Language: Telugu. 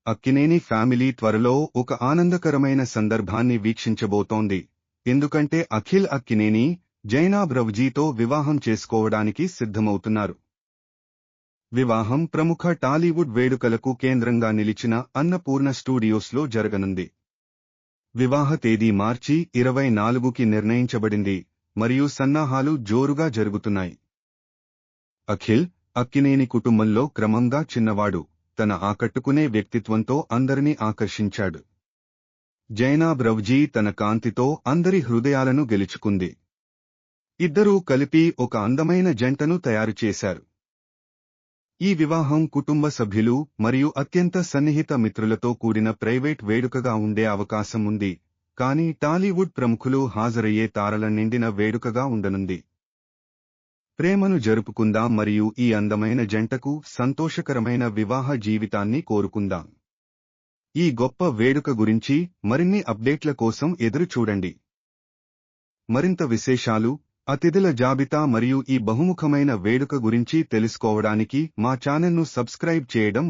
అక్కినేని ఫ్యామిలీ త్వరలో ఒక ఆనందకరమైన సందర్భాన్ని వీక్షించబోతోంది. ఎందుకంటే అఖిల్ అక్కినేని జైనాబ్ రవ్జీతో వివాహం చేసుకోవడానికి సిద్ధమవుతున్నారు. వివాహం ప్రముఖ టాలీవుడ్ వేడుకలకు కేంద్రంగా నిలిచిన అన్నపూర్ణ స్టూడియోస్లో జరగనుంది. వివాహ తేదీ మార్చి 24కి నిర్ణయించబడింది మరియు సన్నాహాలు జోరుగా జరుగుతున్నాయి. అఖిల్ అక్కినేని కుటుంబంలో క్రమంగా చిన్నవాడు, తన ఆకట్టుకునే వ్యక్తిత్వంతో అందరినీ ఆకర్షించాడు. జైనాబ్ రవ్జీ తన కాంతితో అందరి హృదయాలను గెలుచుకుంది. ఇద్దరూ కలిపి ఒక అందమైన జంటను తయారు చేశారు. ఈ వివాహం కుటుంబ సభ్యులు మరియు అత్యంత సన్నిహిత మిత్రులతో కూడిన ప్రైవేట్ వేడుకగా ఉండే అవకాశం ఉంది, కానీ టాలీవుడ్ ప్రముఖులు హాజరయ్యే తారల నిండిన వేడుకగా ఉండనుంది. ప్రేమను జరుపుకుందాం మరియు ఈ అందమైన జంటకు సంతోషకరమైన వివాహ జీవితాన్ని కోరుకుందాం. ఈ గొప్ప వేడుక గురించి మరిన్ని అప్డేట్ల కోసం ఎదురు చూడండి. మరింత విశేషాలు, అతిథుల జాబితా మరియు ఈ బహుముఖమైన వేడుక గురించి తెలుసుకోవడానికి మా ఛానల్ను సబ్స్క్రైబ్ చేయడం